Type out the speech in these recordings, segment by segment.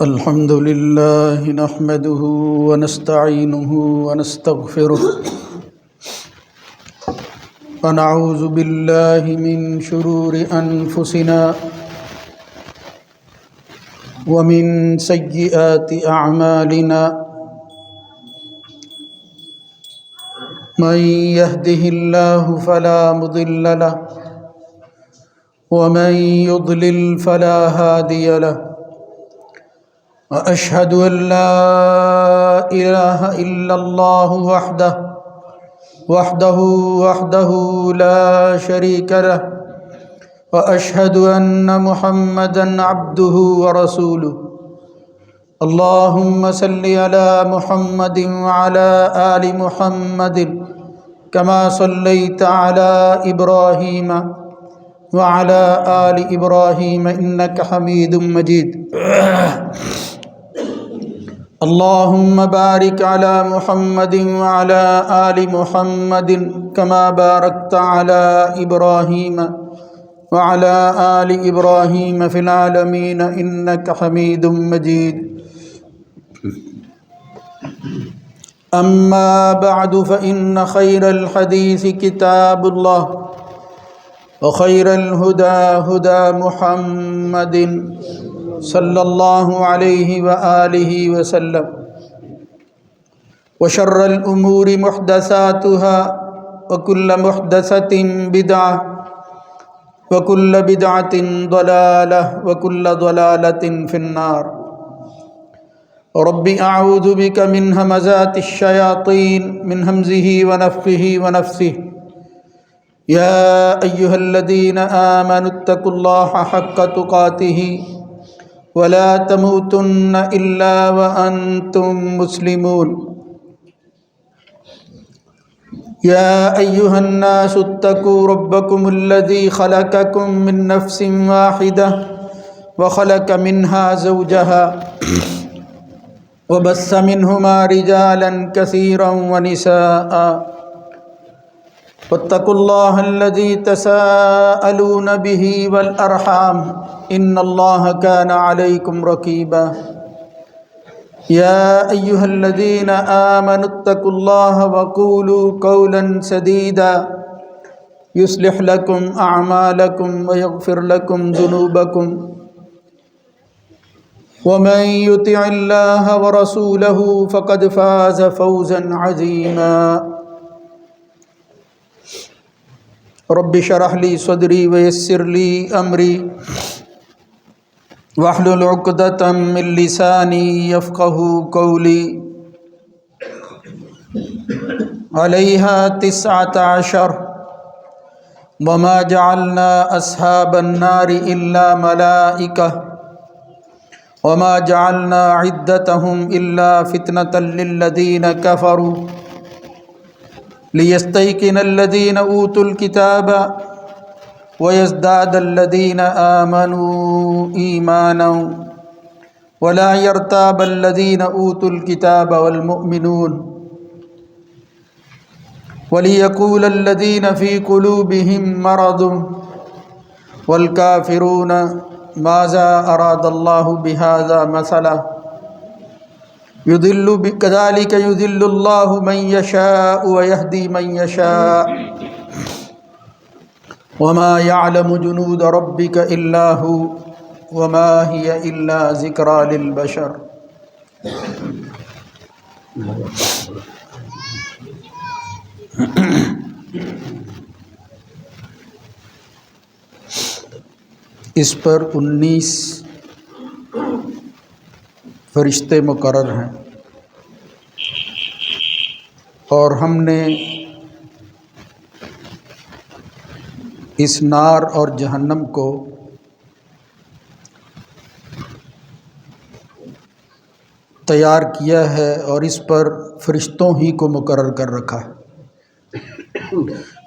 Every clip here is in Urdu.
الحمد لله نحمده ونستعينه ونستغفره ونعوذ بالله من شرور أنفسنا ومن سيئات أعمالنا من يهده الله فلا مضل له ومن يضلل فلا هادي له وأشهد أن لا إله إلا الله وحده لا شريك له وأشهد أن محمدًا عبده ورسوله اللهم صل على محمد وعلى آل محمد كما صليت على إبراهيم وعلى آل إبراهيم إنك حميد مجيد اللهم بارك على محمد وعلى آل محمد كما باركت على إبراهيم وعلى آل إبراهيم في العالمين إنك حميد مجيد أما بعد فإن خير الحديث كتاب الله وخير الهدى هدى محمد صلى الله عليه وآله وسلم وشر الأمور محدثاتها وكل محدثة بدعة وكل بدعة ضلالة وكل ضلالة في النار رب أعوذ بك من همزات الشياطين من همزه ونفخه ونفثه يا أيها الذين آمنوا اتقوا الله حق تقاته ولا تموتن إلا وأنتم مسلمون يا أيها الناس اتقوا ربكم الذي خلقكم من نفس واحدة وخلق منها زوجها وبث منهما رجالا كثيرا ونساء واتقوا الله الذي تساءلون به والأرحام إن الله كان عليكم رقيبا يا أيها الذين آمنوا اتقوا الله وقولوا قولا سديدا يصلح لكم أعمالكم ويغفر لكم ذنوبكم ومن يطع الله ورسوله فقد فاز فوزا عظيما رب اشرح لي صدري ويسر لي أمري واحلل عقدة من لساني يفقهوا قولي عليها 19 وما جعلنا أصحاب النار إلا ملائكة وما جعلنا عدتهم إلا فتنة للذين كفروا ليستيقن الذين أوتوا الكتاب ويزداد الذين آمنوا إيمانا ولا يرتاب الذين أوتوا الكتاب والمؤمنون وليقول الذين في قلوبهم مرض والكافرون ماذا أراد الله بهذا مثلا كذلك يضل الله من يشاء ويهدي من يشاء وما يعلم جنود ربك إلا هو وما هي إلا ذكرى للبشر اس پر 19 فرشتے مقرر ہیں اور ہم نے اس نار اور جہنم کو تیار کیا ہے اور اس پر فرشتوں ہی کو مقرر کر رکھا ہے،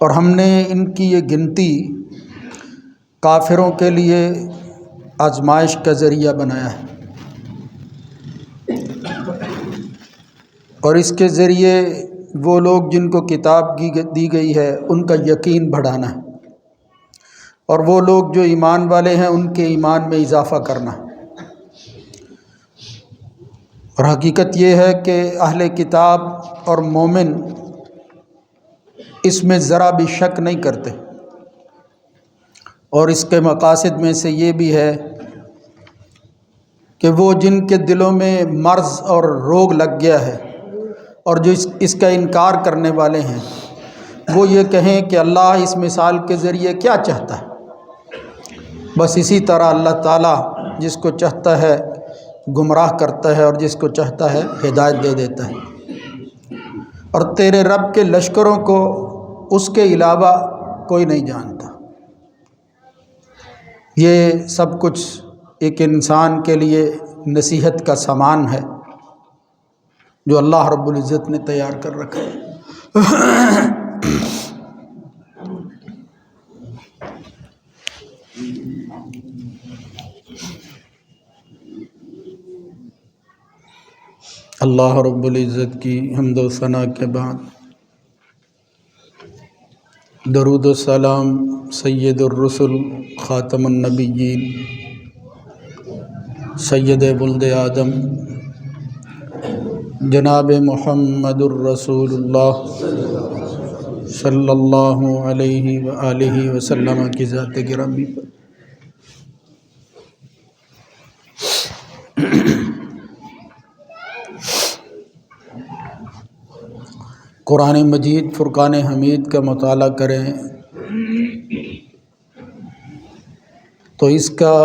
اور ہم نے ان کی یہ گنتی کافروں کے لیے آزمائش کا ذریعہ بنایا ہے۔ اور اس کے ذریعے وہ لوگ جن کو کتاب دی گئی ہے ان کا یقین بڑھانا ہے، اور وہ لوگ جو ایمان والے ہیں ان کے ایمان میں اضافہ کرنا ہے۔ اور حقیقت یہ ہے کہ اہل کتاب اور مومن اس میں ذرا بھی شک نہیں کرتے، اور اس کے مقاصد میں سے یہ بھی ہے کہ وہ جن کے دلوں میں مرض اور روگ لگ گیا ہے اور جو اس کا انکار کرنے والے ہیں، وہ یہ کہیں کہ اللہ اس مثال کے ذریعے کیا چاہتا ہے۔ بس اسی طرح اللہ تعالیٰ جس کو چاہتا ہے گمراہ کرتا ہے اور جس کو چاہتا ہے ہدایت دے دیتا ہے، اور تیرے رب کے لشکروں کو اس کے علاوہ کوئی نہیں جانتا۔ یہ سب کچھ ایک انسان کے لیے نصیحت کا سامان ہے جو اللہ رب العزت نے تیار کر رکھا ہے۔ اللہ رب العزت کی حمد و ثنا کے بعد درود و سلام سید الرسل خاتم النبیین سید ولد آدم جناب محمد الرسول اللہ صلی اللہ علیہ وآلہ وسلم کی ذات گرامی پر۔ قرآن مجید فرقان حمید کا مطالعہ کریں تو اس کا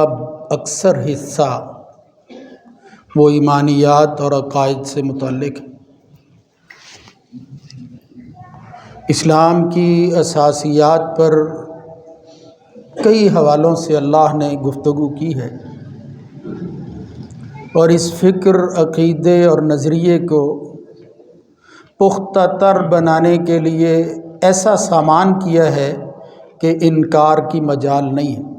اکثر حصہ وہ ایمانیات اور عقائد سے متعلق ہے۔ اسلام کی اساسیات پر کئی حوالوں سے اللہ نے گفتگو کی ہے، اور اس فکر، عقیدے اور نظریے کو پختہ تر بنانے کے لیے ایسا سامان کیا ہے کہ انکار کی مجال نہیں ہے۔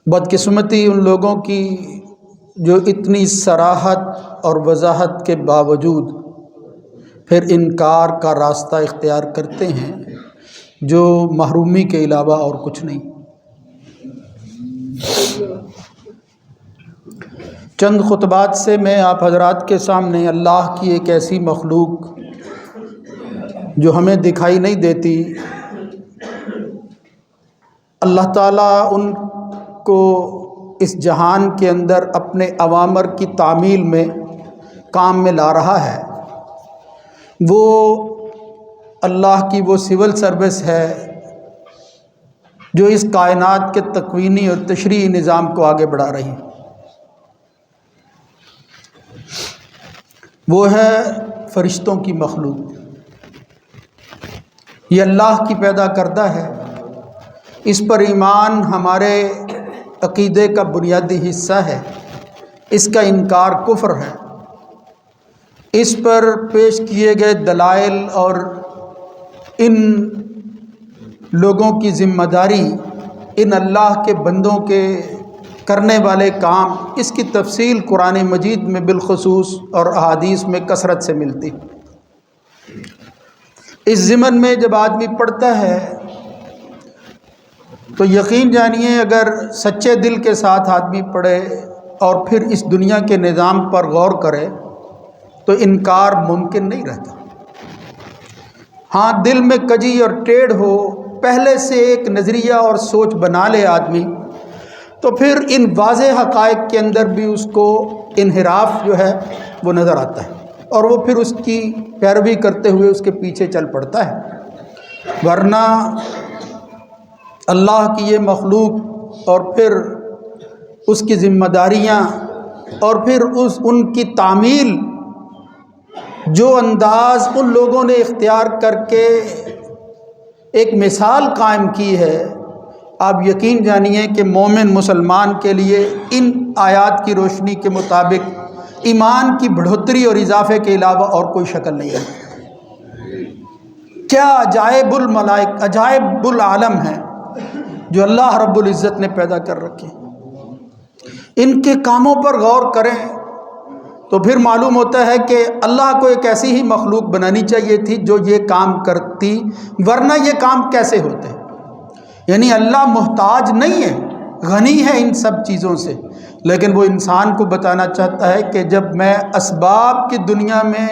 بدقسمتی ان لوگوں کی جو اتنی صراحت اور وضاحت کے باوجود پھر انکار کا راستہ اختیار کرتے ہیں جو محرومی کے علاوہ اور کچھ نہیں۔ چند خطبات سے میں آپ حضرات کے سامنے اللہ کی ایک ایسی مخلوق جو ہمیں دکھائی نہیں دیتی، اللہ تعالیٰ ان کو اس جہان کے اندر اپنے اوامر کی تعمیل میں کام میں لا رہا ہے، وہ اللہ کی وہ سول سروس ہے جو اس کائنات کے تکوینی اور تشریعی نظام کو آگے بڑھا رہی ہے۔ وہ ہے فرشتوں کی مخلوق، یہ اللہ کی پیدا کردہ ہے، اس پر ایمان ہمارے عقیدے کا بنیادی حصہ ہے، اس کا انکار کفر ہے۔ اس پر پیش کیے گئے دلائل اور ان لوگوں کی ذمہ داری، ان اللہ کے بندوں کے کرنے والے کام، اس کی تفصیل قرآن مجید میں بالخصوص اور احادیث میں کثرت سے ملتی۔ اس ضمن میں جب آدمی پڑھتا ہے تو یقین جانیے اگر سچے دل کے ساتھ آدمی پڑھے اور پھر اس دنیا کے نظام پر غور کرے تو انکار ممکن نہیں رہتا۔ ہاں دل میں کجی اور ٹیڑھ ہو، پہلے سے ایک نظریہ اور سوچ بنا لے آدمی، تو پھر ان واضح حقائق کے اندر بھی اس کو انحراف جو ہے وہ نظر آتا ہے، اور وہ پھر اس کی پیروی کرتے ہوئے اس کے پیچھے چل پڑتا ہے۔ ورنہ اللہ کی یہ مخلوق اور پھر اس کی ذمہ داریاں اور پھر ان کی تعمیل، جو انداز ان لوگوں نے اختیار کر کے ایک مثال قائم کی ہے، آپ یقین جانیے کہ مومن مسلمان کے لیے ان آیات کی روشنی کے مطابق ایمان کی بڑھوتری اور اضافے کے علاوہ اور کوئی شکل نہیں ہے۔ کیا عجائب الملائک، عجائب العالم ہیں جو اللہ رب العزت نے پیدا کر رکھے، ان کے کاموں پر غور کریں تو پھر معلوم ہوتا ہے کہ اللہ کو ایک ایسی ہی مخلوق بنانی چاہیے تھی جو یہ کام کرتی، ورنہ یہ کام کیسے ہوتے؟ یعنی اللہ محتاج نہیں ہے، غنی ہے ان سب چیزوں سے، لیکن وہ انسان کو بتانا چاہتا ہے کہ جب میں اسباب کی دنیا میں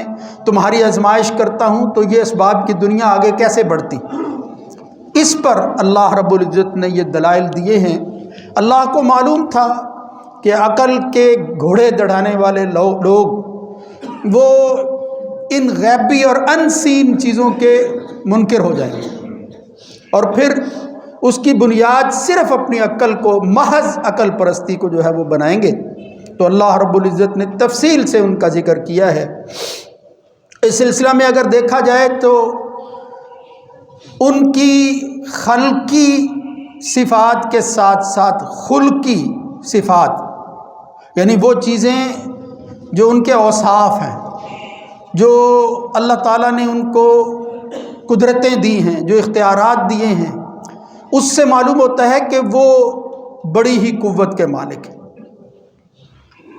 تمہاری آزمائش کرتا ہوں تو یہ اسباب کی دنیا آگے کیسے بڑھتی۔ اس پر اللہ رب العزت نے یہ دلائل دیے ہیں۔ اللہ کو معلوم تھا کہ عقل کے گھوڑے دڑھانے والے لوگ وہ ان غیبی اور ان سین چیزوں کے منکر ہو جائیں گے، اور پھر اس کی بنیاد صرف اپنی عقل کو، محض عقل پرستی کو جو ہے وہ بنائیں گے۔ تو اللہ رب العزت نے تفصیل سے ان کا ذکر کیا ہے۔ اس سلسلہ میں اگر دیکھا جائے تو ان کی خلقی صفات کے ساتھ ساتھ خلقی صفات، یعنی وہ چیزیں جو ان کے اوصاف ہیں، جو اللہ تعالیٰ نے ان کو قدرتیں دی ہیں، جو اختیارات دیے ہیں، اس سے معلوم ہوتا ہے کہ وہ بڑی ہی قوت کے مالک ہیں،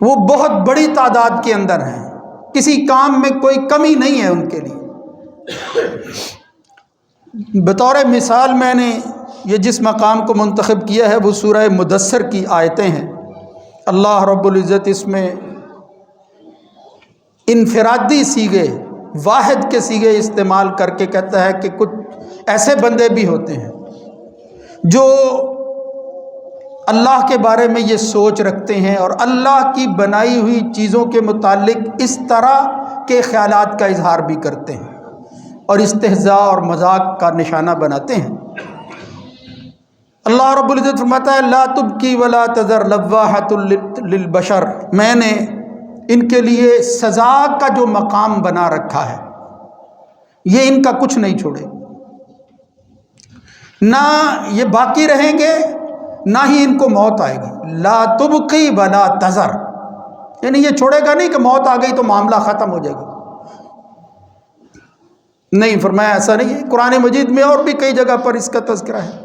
وہ بہت بڑی تعداد کے اندر ہیں، کسی کام میں کوئی کمی نہیں ہے ان کے لیے۔ بطور مثال میں نے یہ جس مقام کو منتخب کیا ہے وہ سورہ مدثر کی آیتیں ہیں۔ اللہ رب العزت اس میں انفرادی صیغے، واحد کے صیغے استعمال کر کے کہتا ہے کہ کچھ ایسے بندے بھی ہوتے ہیں جو اللہ کے بارے میں یہ سوچ رکھتے ہیں اور اللہ کی بنائی ہوئی چیزوں کے متعلق اس طرح کے خیالات کا اظہار بھی کرتے ہیں اور استہزاء اور مذاق کا نشانہ بناتے ہیں۔ اللہ رب العزت فرماتا ہے لا تبکی ولا تذر لواحۃ للبشر، میں نے ان کے لیے سزا کا جو مقام بنا رکھا ہے یہ ان کا کچھ نہیں چھوڑے، نہ یہ باقی رہیں گے نہ ہی ان کو موت آئے گی۔ لا تبقی ولا تذر، یعنی یہ چھوڑے گا نہیں کہ موت آ گئی تو معاملہ ختم ہو جائے گا، نہیں، فرمایا ایسا نہیں ہے۔ قرآن مجید میں اور بھی کئی جگہ پر اس کا تذکرہ ہے۔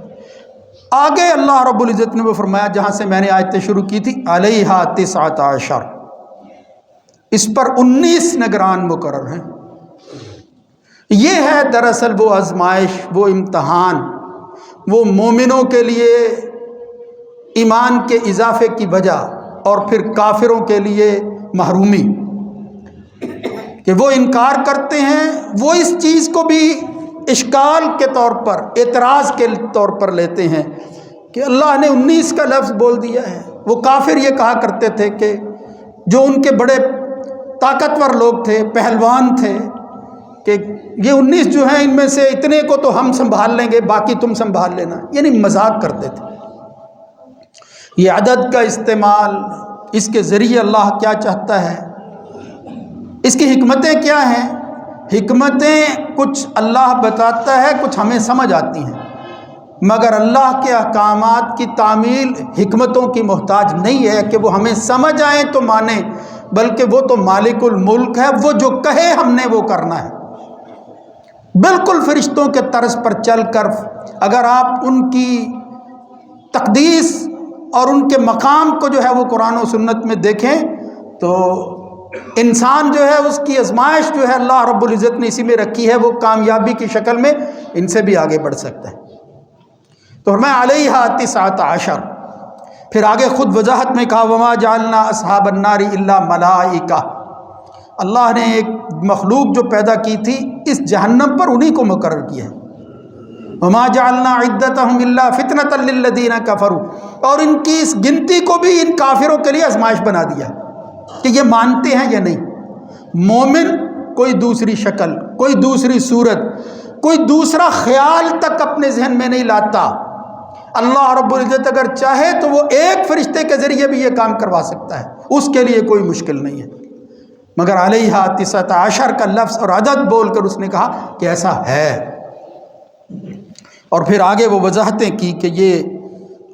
آگے اللہ رب العزت نے وہ فرمایا جہاں سے میں نے آیتیں شروع کی تھی، علیہا 19، اس پر 19 نگران مقرر ہیں۔ یہ ہے دراصل وہ آزمائش، وہ امتحان، وہ مومنوں کے لیے ایمان کے اضافے کی وجہ اور پھر کافروں کے لیے محرومی، کہ وہ انکار کرتے ہیں، وہ اس چیز کو بھی اشکال کے طور پر، اعتراض کے طور پر لیتے ہیں کہ اللہ نے 19 کا لفظ بول دیا ہے۔ وہ کافر یہ کہا کرتے تھے کہ جو ان کے بڑے طاقتور لوگ تھے، پہلوان تھے، کہ یہ 19 جو ہیں ان میں سے اتنے کو تو ہم سنبھال لیں گے، باقی تم سنبھال لینا، یعنی مذاق کرتے تھے۔ یہ عدد کا استعمال، اس کے ذریعے اللہ کیا چاہتا ہے، اس کی حکمتیں کیا ہیں؟ حکمتیں کچھ اللہ بتاتا ہے، کچھ ہمیں سمجھ آتی ہیں، مگر اللہ کے احکامات کی تعمیل حکمتوں کی محتاج نہیں ہے کہ وہ ہمیں سمجھ آئیں تو مانیں، بلکہ وہ تو مالک الملک ہے، وہ جو کہے ہم نے وہ کرنا ہے۔ بالکل فرشتوں کے طرز پر چل کر اگر آپ ان کی تقدیس اور ان کے مقام کو جو ہے وہ قرآن و سنت میں دیکھیں تو انسان جو ہے اس کی آزمائش جو ہے اللہ رب العزت نے اسی میں رکھی ہے، وہ کامیابی کی شکل میں ان سے بھی آگے بڑھ سکتا ہے۔ تو میں علیہا 19، پھر آگے خود وضاحت میں کہا وما جعلنا اصحاب النار الا ملائکہ، اللہ نے ایک مخلوق جو پیدا کی تھی اس جہنم پر انہی کو مقرر کیا ہے۔ وما جعلنا عدتهم الا فتنۃ للذین کفروا، اور ان کی اس گنتی کو بھی ان کافروں کے لیے آزمائش بنا دیا کہ یہ مانتے ہیں یا نہیں۔ مومن کوئی دوسری شکل، کوئی دوسری صورت، کوئی دوسرا خیال تک اپنے ذہن میں نہیں لاتا۔ اللہ رب العزت اگر چاہے تو وہ ایک فرشتے کے ذریعے بھی یہ کام کروا سکتا ہے، اس کے لیے کوئی مشکل نہیں ہے، مگر علیہا 19 کا لفظ اور عدد بول کر اس نے کہا کہ ایسا ہے۔ اور پھر آگے وہ وضاحتیں کی کہ یہ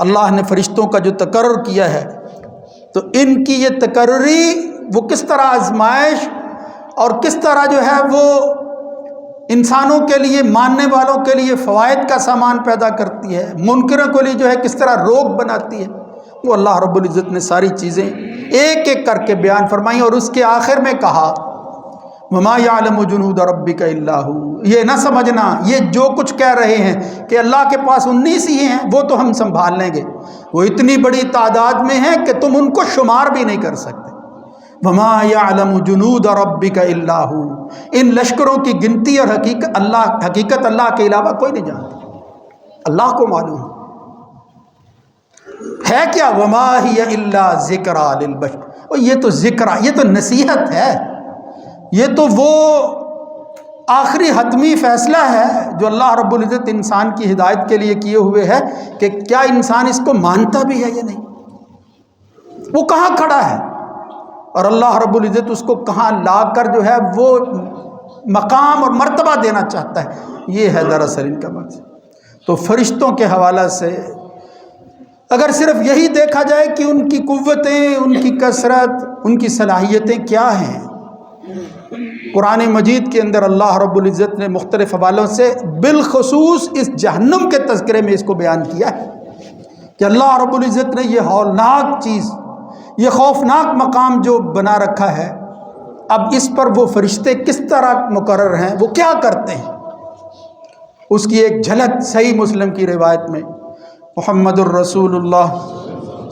اللہ نے فرشتوں کا جو تقرر کیا ہے تو ان کی یہ تقرری وہ کس طرح آزمائش اور کس طرح جو ہے وہ انسانوں کے لیے، ماننے والوں کے لیے فوائد کا سامان پیدا کرتی ہے، منکروں کے لیے جو ہے کس طرح روک بناتی ہے، وہ اللہ رب العزت نے ساری چیزیں ایک ایک کر کے بیان فرمائی، اور اس کے آخر میں کہا وَمَا يَعْلَمُ جُنُودَ رَبِّكَ إِلَّا هُوَ۔ یہ نہ سمجھنا یہ جو کچھ کہہ رہے ہیں کہ اللہ کے پاس 19 ہی ہیں وہ تو ہم سنبھال لیں گے، وہ اتنی بڑی تعداد میں ہیں کہ تم ان کو شمار بھی نہیں کر سکتے۔ وَمَا يَعْلَمُ جُنُودَ رَبِّكَ إِلَّا هُوَ، ان لشکروں کی گنتی اور حقیقت اللہ کے علاوہ کوئی نہیں جانتا، اللہ کو معلوم ہے کیا۔ وَمَا هِيَ إِلَّا ذِكْرَىٰ لِلْبَشَرِ، اور یہ تو ذکر، یہ تو نصیحت ہے، یہ تو وہ آخری حتمی فیصلہ ہے جو اللہ رب العزت انسان کی ہدایت کے لیے کیے ہوئے ہے کہ کیا انسان اس کو مانتا بھی ہے یا نہیں، وہ کہاں کھڑا ہے، اور اللہ رب العزت اس کو کہاں لا کر جو ہے وہ مقام اور مرتبہ دینا چاہتا ہے، یہ ہے دراصل ان کا مقصد۔ تو فرشتوں کے حوالہ سے اگر صرف یہی دیکھا جائے کہ ان کی قوتیں، ان کی کثرت، ان کی صلاحیتیں کیا ہیں، قرآن مجید کے اندر اللہ رب العزت نے مختلف حوالوں سے بالخصوص اس جہنم کے تذکرے میں اس کو بیان کیا ہے کہ اللہ رب العزت نے یہ ہولناک چیز، یہ خوفناک مقام جو بنا رکھا ہے، اب اس پر وہ فرشتے کس طرح مقرر ہیں، وہ کیا کرتے ہیں، اس کی ایک جھلک صحیح مسلم کی روایت میں محمد الرسول اللہ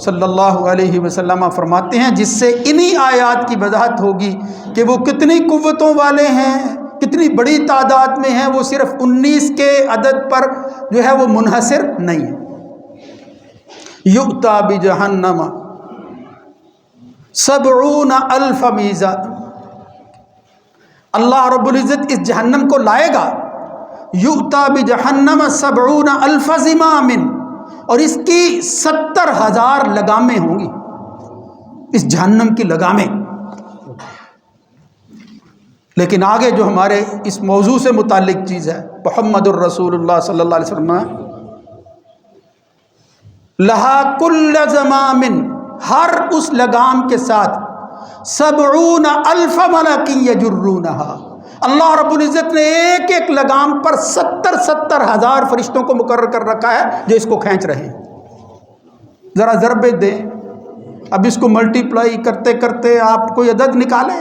صلی اللہ علیہ وسلم فرماتے ہیں، جس سے انہی آیات کی وضاحت ہوگی کہ وہ کتنی قوتوں والے ہیں، کتنی بڑی تعداد میں ہیں، وہ صرف 19 کے عدد پر جو ہے وہ منحصر نہیں ہے۔ یؤتی بجہنم 70,000 میزان، اللہ رب العزت اس جہنم کو لائے گا، یؤتی بجہنم 70,000 زمام، اور اس کی 70,000 لگامیں ہوں گی، اس جہنم کی لگامیں۔ لیکن آگے جو ہمارے اس موضوع سے متعلق چیز ہے، محمد الرسول اللہ صلی اللہ علیہ وسلم، لہا کل زمام، ہر اس لگام کے ساتھ 70,000 ملک یجرونہا، اللہ رب العزت نے ایک ایک لگام پر 70,000 فرشتوں کو مقرر کر رکھا ہے جو اس کو کھینچ رہے ہیں۔ ذرا ضربے دیں، اب اس کو ملٹی پلائی کرتے کرتے آپ کوئی عدد نکالیں،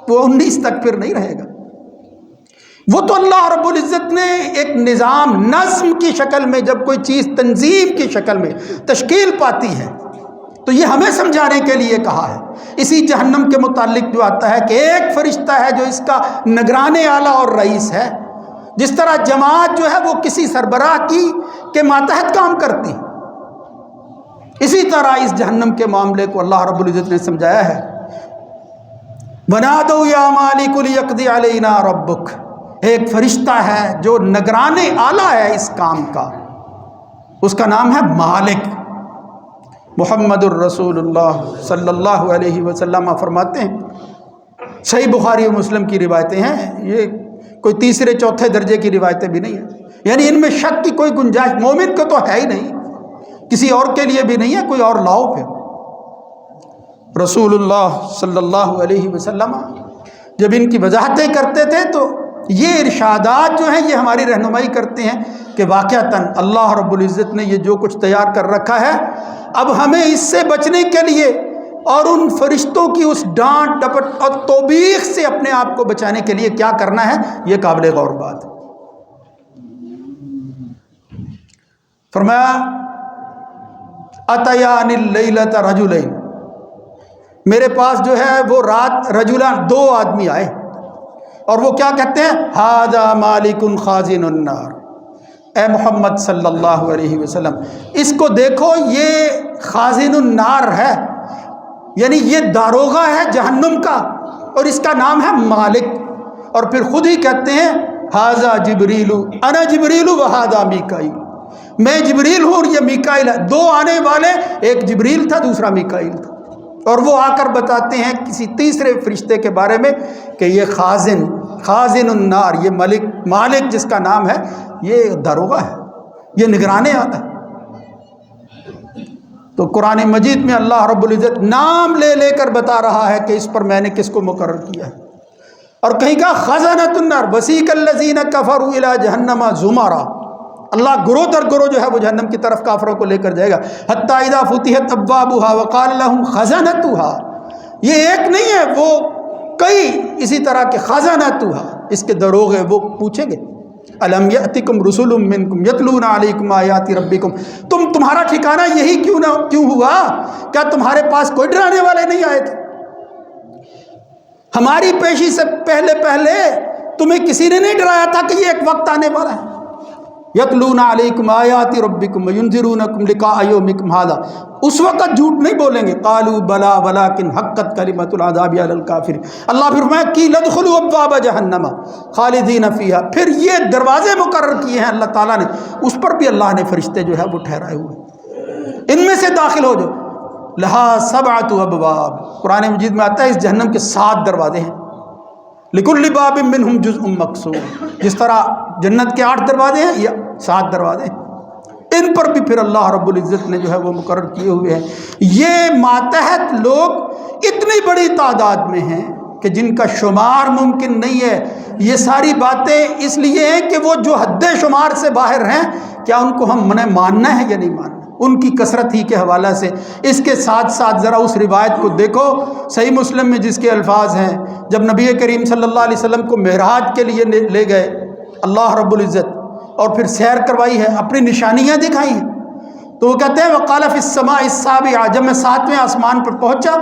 وہ 19 تک پھر نہیں رہے گا۔ وہ تو اللہ رب العزت نے ایک نظام، نظم کی شکل میں جب کوئی چیز تنظیم کی شکل میں تشکیل پاتی ہے تو یہ ہمیں سمجھانے کے لیے کہا ہے۔ اسی جہنم کے متعلق جو آتا ہے کہ ایک فرشتہ ہے جو اس کا نگران اعلیٰ اور رئیس ہے، جس طرح جماعت جو ہے وہ کسی سربراہ کے ماتحت کام کرتی، اسی طرح اس جہنم کے معاملے کو اللہ رب العزت نے سمجھایا ہے۔ وَنَادَوْا يَا مَالِكُ لِيَقْضِيَ عَلَيْنَا رَبُّكَ، ایک فرشتہ ہے جو نگران اعلیٰ ہے اس کام کا، اس کا نام ہے مالک۔ محمد الرسول اللہ صلی اللہ علیہ وسلم فرماتے ہیں، صحیح بخاری و مسلم کی روایتیں ہیں، یہ کوئی تیسرے چوتھے درجے کی روایتیں بھی نہیں ہیں، یعنی ان میں شک کی کوئی گنجائش مومن کو تو ہے ہی نہیں، کسی اور کے لیے بھی نہیں ہے، کوئی اور لاؤ پھر۔ رسول اللہ صلی اللہ علیہ وسلم جب ان کی وضاحتیں کرتے تھے تو یہ ارشادات جو ہیں یہ ہماری رہنمائی کرتے ہیں کہ واقعتاً اللہ رب العزت نے یہ جو کچھ تیار کر رکھا ہے، اب ہمیں اس سے بچنے کے لیے اور ان فرشتوں کی اس ڈانٹ ڈپٹ اور توبیخ سے اپنے آپ کو بچانے کے لیے کیا کرنا ہے، یہ قابل غور بات ہے۔ فرمایا اتیان اللیلۃ رجلین، میرے پاس جو ہے وہ رات رجلان، 2 آدمی آئے، اور وہ کیا کہتے ہیں، ھذا مالک خازن النار، اے محمد صلی اللہ علیہ وسلم اس کو دیکھو، یہ خازن النار ہے، یعنی یہ داروغہ ہے جہنم کا، اور اس کا نام ہے مالک۔ اور پھر خود ہی کہتے ہیں ھذا جبریل انا جبریل وھذا میکائیل، میں جبریل ہوں اور یہ میکائیل ہے۔ 2 آنے والے، ایک جبریل تھا دوسرا میکائیل تھا، اور وہ آ کر بتاتے ہیں کسی تیسرے فرشتے کے بارے میں کہ یہ خازن النار، یہ مالک جس کا نام ہے یہ داروغہ ہے، یہ نگران اعلیٰ ہے۔ تو قرآن مجید میں اللہ رب العزت نام لے لے کر بتا رہا ہے کہ اس پر میں نے کس کو مقرر کیا ہے، اور کہیں کا خزنۃ النار وسیق الذین کفروا الی جہنم زمرا، اللہ گروہ در گروہ جو ہے وہ جہنم کی طرف کافروں کو لے کر جائے گا، حتی اذا فتحت ابوابها وقال لهم خزنتها، یہ ایک نہیں ہے، وہ کئی اسی طرح کے خزانتھا، اس کے دروغ وہ پوچھیں گے الم یأتکم رسل منکم یتلون علیکم آیات ربکم، تمہارا ٹھکانہ یہی کیوں ہوا؟ کیا تمہارے پاس کوئی ڈرانے والے نہیں آئے تھے؟ ہماری پیشی سے پہلے تمہیں کسی نے نہیں ڈرایا تھا کہ یہ ایک وقت آنے والا ہے؟ یتلون علیکم آیات ربکم وینذرونکم لقاء یومکم ھذا، اس وقت جھوٹ نہیں بولیں گے، قالوا بلا ولکن حقت کلمۃ العذاب علی الکافرین۔ اللہ پھر فرمایا قیل ادخلوا ابواب جہنم خالدین فیہا، پھر یہ دروازے مقرر کیے ہیں اللہ تعالیٰ نے، اس پر بھی اللہ نے فرشتے جو ہے وہ ٹھہرائے ہوئے، ان میں سے داخل ہو جو لہا سبعۃ ابواب، قرآن مجید میں آتا ہے اس جہنم کے 7 دروازے ہیں، لکل باب منہم جزء مقسوم، جس طرح جنت کے 8 دروازے ہیں یا 7 دروازے ہیں، ان پر بھی پھر اللہ رب العزت نے جو ہے وہ مقرر کیے ہوئے ہیں۔ یہ ماتحت لوگ اتنی بڑی تعداد میں ہیں کہ جن کا شمار ممکن نہیں ہے۔ یہ ساری باتیں اس لیے ہیں کہ وہ جو حد شمار سے باہر ہیں، کیا ان کو ہم نے ماننا ہے یا نہیں ماننا؟ ان کی کثرت ہی کے حوالہ سے۔ اس کے ساتھ ساتھ ذرا اس روایت کو دیکھو، صحیح مسلم میں جس کے الفاظ ہیں، جب نبی کریم صلی اللہ علیہ وسلم کو معراج کے لیے لے گئے اللہ رب العزت، اور پھر سیر کروائی ہے، اپنی نشانیاں دکھائی ہیں، تو وہ کہتے ہیں وقال فی السماء السابعہ، جب میں 7ویں آسمان پر پہنچا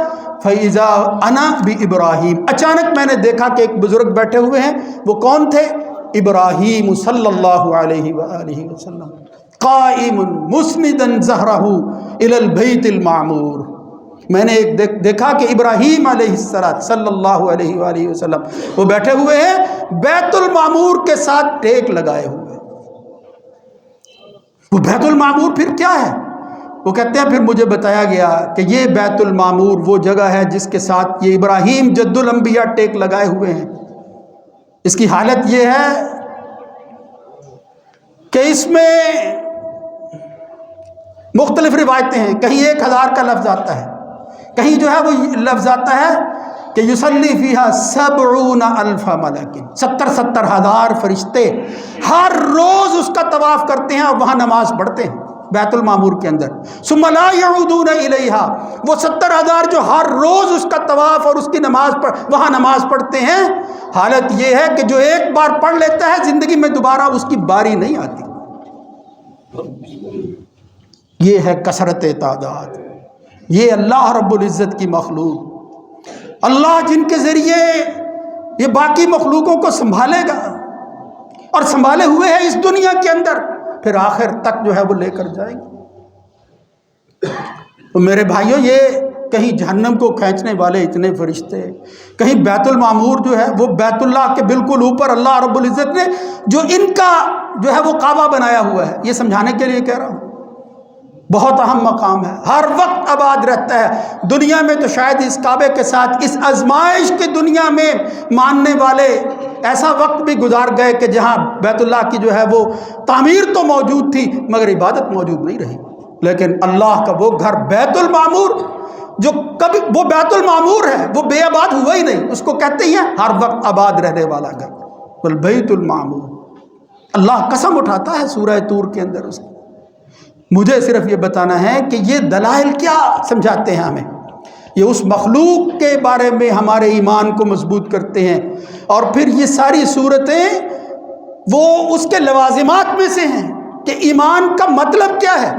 فَإِذَا أَنَا بِإِبْرَاهِيمَ، اچانک میں نے دیکھا کہ ایک بزرگ بیٹھے ہوئے ہیں، وہ کون تھے؟ ابراہیم صلی اللہ علیہ وآلہ وسلم، قائم مسندا ظہرہ الی البیت المعمور۔ میں نے ایک دیکھا کہ ابراہیم علیہ السلام صلی اللہ علیہ وآلہ وسلم وہ بیٹھے ہوئے ہیں بیت المعمور کے ساتھ ٹیک لگائے ہوئے۔ وہ بیت المعمور پھر کیا ہے؟ وہ کہتے ہیں پھر مجھے بتایا گیا کہ یہ بیت المعمور وہ جگہ ہے جس کے ساتھ یہ ابراہیم جد الانبیاء ٹیک لگائے ہوئے ہیں۔ اس کی حالت یہ ہے کہ اس میں مختلف روایتیں ہیں، کہیں 1000 کا لفظ آتا ہے، کہیں جو ہے وہ لفظ آتا ہے کہ یصلی فیہا 70,000 ملک، 70,000 فرشتے ہر روز اس کا طواف کرتے ہیں اور وہاں نماز پڑھتے ہیں بیت المعمور کے اندر۔ ثم لا یعودون الیہا، وہ 70,000 جو ہر روز اس کا طواف اور اس کی وہاں نماز پڑھتے ہیں، حالت یہ ہے کہ جو ایک بار پڑھ لیتا ہے زندگی میں دوبارہ اس کی باری نہیں آتی۔ یہ ہے کثرت تعداد، یہ اللہ رب العزت کی مخلوق، اللہ جن کے ذریعے یہ باقی مخلوقوں کو سنبھالے گا اور سنبھالے ہوئے ہیں اس دنیا کے اندر، پھر آخر تک جو ہے وہ لے کر جائیں گے۔ تو میرے بھائیوں، یہ کہیں جہنم کو کھینچنے والے اتنے فرشتے، کہیں بیت المعمور جو ہے وہ بیت اللہ کے بالکل اوپر اللہ رب العزت نے جو ان کا جو ہے وہ کعبہ بنایا ہوا ہے، یہ سمجھانے کے لیے کہہ رہا ہوں، بہت اہم مقام ہے، ہر وقت آباد رہتا ہے دنیا میں۔ تو شاید اس کعبے کے ساتھ اس آزمائش کی دنیا میں ماننے والے ایسا وقت بھی گزار گئے کہ جہاں بیت اللہ کی جو ہے وہ تعمیر تو موجود تھی مگر عبادت موجود نہیں رہی، لیکن اللہ کا وہ گھر بیت المعمور جو کبھی وہ بیت المعمور ہے وہ بے آباد ہوا ہی نہیں، اس کو کہتے ہیں ہر وقت آباد رہنے والا گھر، والبیت المعمور۔ اللہ قسم اٹھاتا ہے سورہ طور کے اندر اس کی۔ مجھے صرف یہ بتانا ہے کہ یہ دلائل کیا سمجھاتے ہیں ہمیں، یہ اس مخلوق کے بارے میں ہمارے ایمان کو مضبوط کرتے ہیں، اور پھر یہ ساری صورتیں وہ اس کے لوازمات میں سے ہیں کہ ایمان کا مطلب کیا ہے۔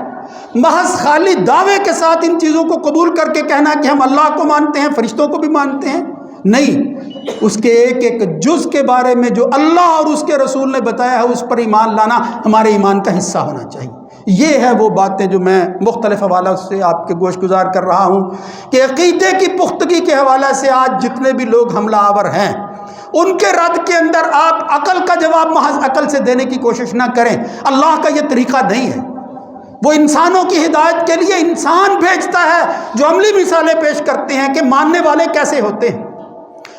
محض خالی دعوے کے ساتھ ان چیزوں کو قبول کر کے کہنا کہ ہم اللہ کو مانتے ہیں، فرشتوں کو بھی مانتے ہیں، نہیں، اس کے ایک ایک جز کے بارے میں جو اللہ اور اس کے رسول نے بتایا ہے اس پر ایمان لانا ہمارے ایمان کا حصہ ہونا چاہیے۔ یہ ہے وہ باتیں جو میں مختلف حوالوں سے آپ کے گوش گزار کر رہا ہوں کہ عقیدے کی پختگی کے حوالے سے آج جتنے بھی لوگ حملہ آور ہیں ان کے رد کے اندر آپ عقل کا جواب محض عقل سے دینے کی کوشش نہ کریں۔ اللہ کا یہ طریقہ نہیں ہے، وہ انسانوں کی ہدایت کے لیے انسان بھیجتا ہے جو عملی مثالیں پیش کرتے ہیں کہ ماننے والے کیسے ہوتے ہیں۔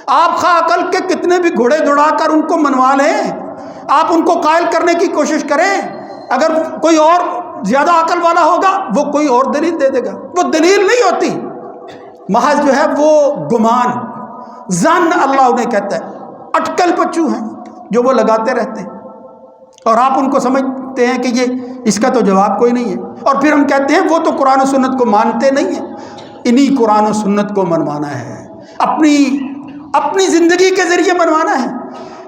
آپ خواہ عقل کے کتنے بھی گھوڑے دوڑا کر ان کو منوا لیں، آپ ان کو قائل کرنے کی کوشش کریں، اگر کوئی اور زیادہ عقل والا ہوگا وہ کوئی اور دلیل دے دے گا، وہ دلیل نہیں ہوتی، محض جو ہے وہ گمان، ظن اللہ انہیں کہتا ہے، اٹکل پچو ہیں جو وہ لگاتے رہتے ہیں، اور آپ ان کو سمجھتے ہیں کہ یہ اس کا تو جواب کوئی نہیں ہے، اور پھر ہم کہتے ہیں وہ تو قرآن و سنت کو مانتے نہیں ہیں۔ انہی قرآن و سنت کو منوانا ہے، اپنی زندگی کے ذریعے بنوانا ہے.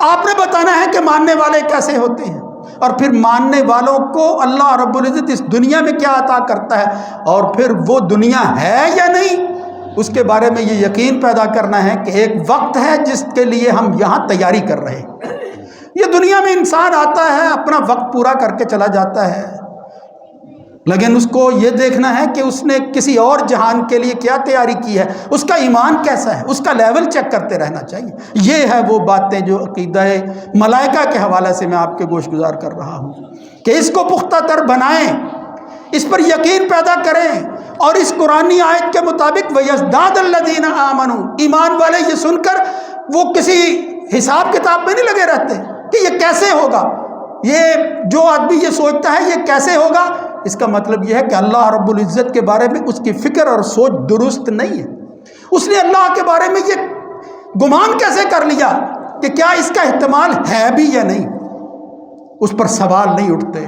آپ نے بتانا ہے کہ ماننے والے کیسے ہوتے ہیں، اور پھر ماننے والوں کو اللہ رب العزت اس دنیا میں کیا عطا کرتا ہے، اور پھر وہ دنیا ہے یا نہیں اس کے بارے میں یہ یقین پیدا کرنا ہے کہ ایک وقت ہے جس کے لیے ہم یہاں تیاری کر رہے ہیں. یہ دنیا میں انسان آتا ہے، اپنا وقت پورا کر کے چلا جاتا ہے، لیکن اس کو یہ دیکھنا ہے کہ اس نے کسی اور جہان کے لیے کیا تیاری کی ہے، اس کا ایمان کیسا ہے، اس کا لیول چیک کرتے رہنا چاہیے. یہ ہے وہ باتیں جو عقیدہ ملائکہ کے حوالے سے میں آپ کے گوش گزار کر رہا ہوں کہ اس کو پختہ تر بنائیں، اس پر یقین پیدا کریں، اور اس قرآنی آیت کے مطابق وَيَزْدَادَ الَّذِينَ آمَنُوا، ایمان والے یہ سن کر وہ کسی حساب کتاب میں نہیں لگے رہتے کہ یہ کیسے ہوگا. یہ جو آدمی یہ سوچتا ہے یہ کیسے ہوگا، اس کا مطلب یہ ہے کہ اللہ رب العزت کے بارے میں اس کی فکر اور سوچ درست نہیں ہے. اس نے اللہ کے بارے میں یہ گمان کیسے کر لیا کہ کیا اس کا احتمال ہے بھی یا نہیں، اس پر سوال نہیں اٹھتے.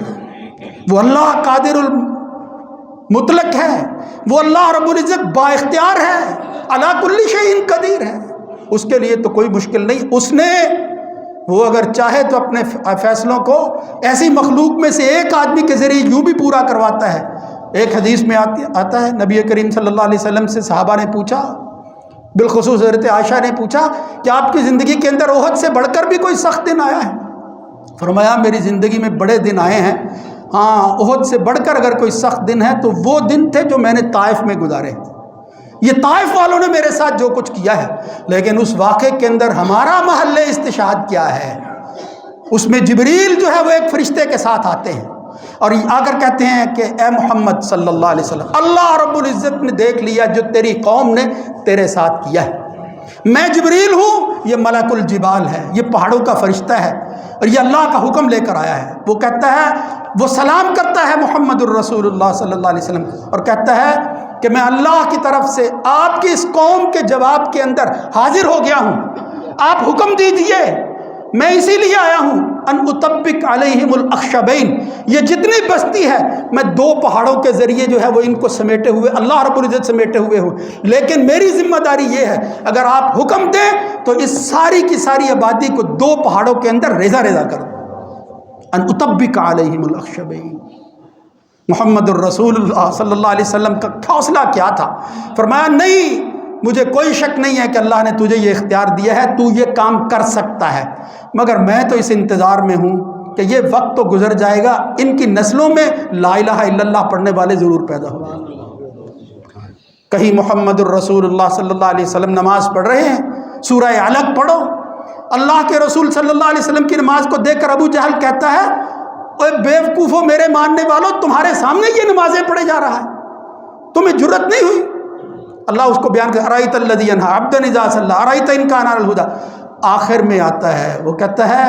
وہ اللہ قادر المطلق ہے، وہ اللہ رب العزت با اختیار ہے، علی کل شیء قدیر ہے، اس کے لیے تو کوئی مشکل نہیں. اس نے وہ اگر چاہے تو اپنے فیصلوں کو ایسی مخلوق میں سے ایک آدمی کے ذریعے یوں بھی پورا کرواتا ہے. ایک حدیث میں آتا ہے، نبی کریم صلی اللہ علیہ وسلم سے صحابہ نے پوچھا، بالخصوص حضرت عائشہ نے پوچھا کہ آپ کی زندگی کے اندر احد سے بڑھ کر بھی کوئی سخت دن آیا ہے؟ فرمایا میری زندگی میں بڑے دن آئے ہیں، ہاں احد سے بڑھ کر اگر کوئی سخت دن ہے تو وہ دن تھے جو میں نے طائف میں گزارے. یہ طائف والوں نے میرے ساتھ جو کچھ کیا ہے، لیکن اس واقعے کے اندر ہمارا محل استشہاد کیا ہے؟ اس میں جبریل جو ہے وہ ایک فرشتے کے ساتھ آتے ہیں اور آ کر کہتے ہیں کہ اے محمد صلی اللہ علیہ وسلم، اللہ رب العزت نے دیکھ لیا جو تیری قوم نے تیرے ساتھ کیا ہے. میں جبریل ہوں، یہ ملک الجبال ہے، یہ پہاڑوں کا فرشتہ ہے، اور یہ اللہ کا حکم لے کر آیا ہے. وہ کہتا ہے، وہ سلام کرتا ہے محمد الرسول اللہ صلی اللہ علیہ وسلم اور کہتا ہے کہ میں اللہ کی طرف سے آپ کی اس قوم کے جواب کے اندر حاضر ہو گیا ہوں، آپ حکم دیجئے، میں اسی لیے آیا ہوں ان اطبق علیہم الاخشبین، یہ جتنی بستی ہے میں دو پہاڑوں کے ذریعے جو ہے وہ ان کو سمیٹے ہوئے اللہ رب العزت سمیٹے ہوئے ہوں، لیکن میری ذمہ داری یہ ہے اگر آپ حکم دیں تو اس ساری کی ساری آبادی کو دو پہاڑوں کے اندر ریزہ ریزہ کر دیں. ان اطبق علیہم الاخشبین. محمد الرسول اللہ صلی اللہ علیہ وسلم کا حوصلہ کیا تھا، فرمایا نہیں، مجھے کوئی شک نہیں ہے کہ اللہ نے تجھے یہ اختیار دیا ہے، تو یہ کام کر سکتا ہے، مگر میں تو اس انتظار میں ہوں کہ یہ وقت تو گزر جائے گا، ان کی نسلوں میں لا الہ الا اللہ پڑھنے والے ضرور پیدا ہوں گے. کہیں محمد الرسول اللہ صلی اللہ علیہ وسلم نماز پڑھ رہے ہیں، سورہ علق پڑھو، اللہ کے رسول صلی اللہ علیہ وسلم کی نماز کو دیکھ کر ابو جہل کہتا ہے اے بیوقوفو میرے ماننے والوں، تمہارے سامنے یہ نمازیں پڑھے جا رہا ہے، تمہیں جرت نہیں ہوئی؟ اللہ اس کو بیان کر ارایت الذی ینہی عبدا اذا صلی ارایت ان کان علی الہدی. آخر میں آتا ہے، وہ کہتا ہے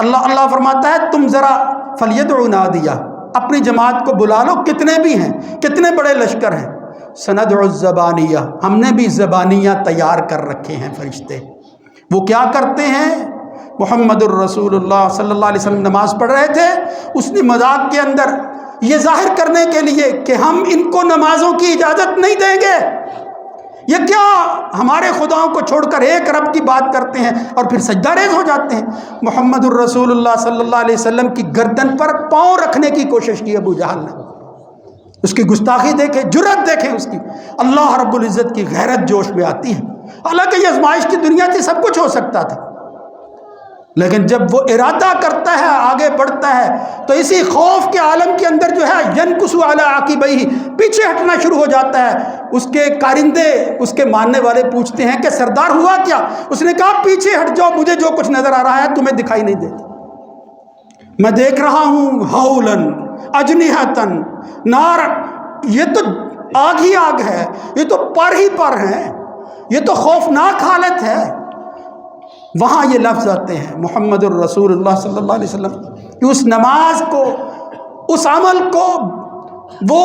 اللہ فرماتا ہے تم ذرا فلیدعوا نادیہ، اپنی جماعت کو بلا لو، کتنے بھی ہیں، کتنے بڑے لشکر ہیں، سندع الزبانیہ، ہم نے بھی زبانیہ تیار کر رکھے ہیں فرشتے. وہ کیا کرتے ہیں؟ محمد الرسول اللہ صلی اللہ علیہ وسلم نماز پڑھ رہے تھے، اس نے مذاق کے اندر یہ ظاہر کرنے کے لیے کہ ہم ان کو نمازوں کی اجازت نہیں دیں گے، یہ کیا ہمارے خداؤں کو چھوڑ کر ایک رب کی بات کرتے ہیں اور پھر سجدہ ریز ہو جاتے ہیں. محمد الرسول اللہ صلی اللہ علیہ وسلم کی گردن پر پاؤں رکھنے کی کوشش کی ابو جہل نے. اس کی گستاخی دیکھیں، جرت دیکھیں اس کی. اللہ رب العزت کی غیرت جوش میں آتی ہے. حالانکہ یہ آزمائش کی دنیا تھی، سب کچھ ہو سکتا تھا، لیکن جب وہ ارادہ کرتا ہے آگے بڑھتا ہے تو اسی خوف کے عالم کے اندر جو ہے ینکسو علی عقبیہ، پیچھے ہٹنا شروع ہو جاتا ہے. اس کے کارندے، اس کے ماننے والے پوچھتے ہیں کہ سردار ہوا کیا؟ اس نے کہا پیچھے ہٹ جاؤ، مجھے جو کچھ نظر آ رہا ہے تمہیں دکھائی نہیں دیتا. میں دیکھ رہا ہوں حولن اجنحتن نار، یہ تو آگ ہی آگ ہے، یہ تو پر ہی پر ہیں، یہ تو خوفناک حالت ہے. وہاں یہ لفظ آتے ہیں محمد الرسول اللہ صلی اللہ علیہ وسلم کہ اس نماز کو، اس عمل کو وہ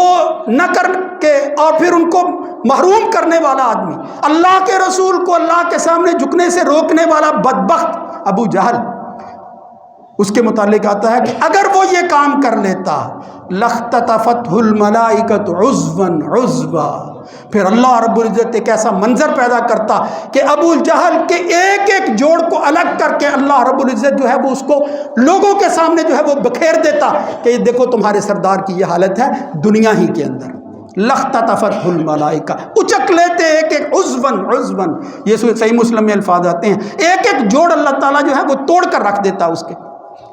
نہ کر کے اور پھر ان کو محروم کرنے والا آدمی، اللہ کے رسول کو اللہ کے سامنے جھکنے سے روکنے والا بدبخت ابو جہل، اس کے متعلق آتا ہے کہ اگر وہ یہ کام کر لیتا لَاخْتَطَفَتْهُ الْمَلَائِكَةُ عُضْوًا عُضْوًا۔ پھر اللہ رب العزت ایک ایسا منظر پیدا کرتا کہ ابو جہل کے ایک ایک جوڑ کو الگ کر کے اللہ رب العزت جو ہے وہ اس کو لوگوں کے سامنے جو ہے وہ بکھیر دیتا کہ یہ دیکھو تمہارے سردار کی یہ حالت ہے دنیا ہی کے اندر۔ لَاخْتَطَفَتْهُ الْمَلَائِكَةُ، اچک لیتے ایک ایک عضواً عضواً، یہ صحیح مسلم میں الفاظ آتے ہیں، ایک ایک جوڑ اللہ تعالیٰ جو ہے وہ توڑ کر رکھ دیتا اس کے۔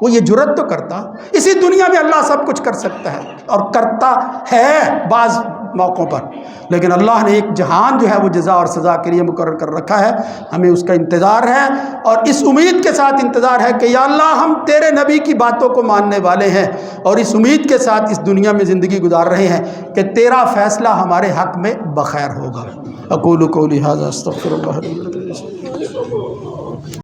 وہ یہ جرت تو کرتا، اسی دنیا میں اللہ سب کچھ کر سکتا ہے اور کرتا ہے بعض موقعوں پر، لیکن اللہ نے ایک جہان جو ہے وہ جزا اور سزا کے لیے مقرر کر رکھا ہے، ہمیں اس کا انتظار ہے اور اس امید کے ساتھ انتظار ہے کہ یا اللہ ہم تیرے نبی کی باتوں کو ماننے والے ہیں اور اس امید کے ساتھ اس دنیا میں زندگی گزار رہے ہیں کہ تیرا فیصلہ ہمارے حق میں بخیر ہوگا۔ اقول قولی ھذا استغفر اللہ لي ولکم۔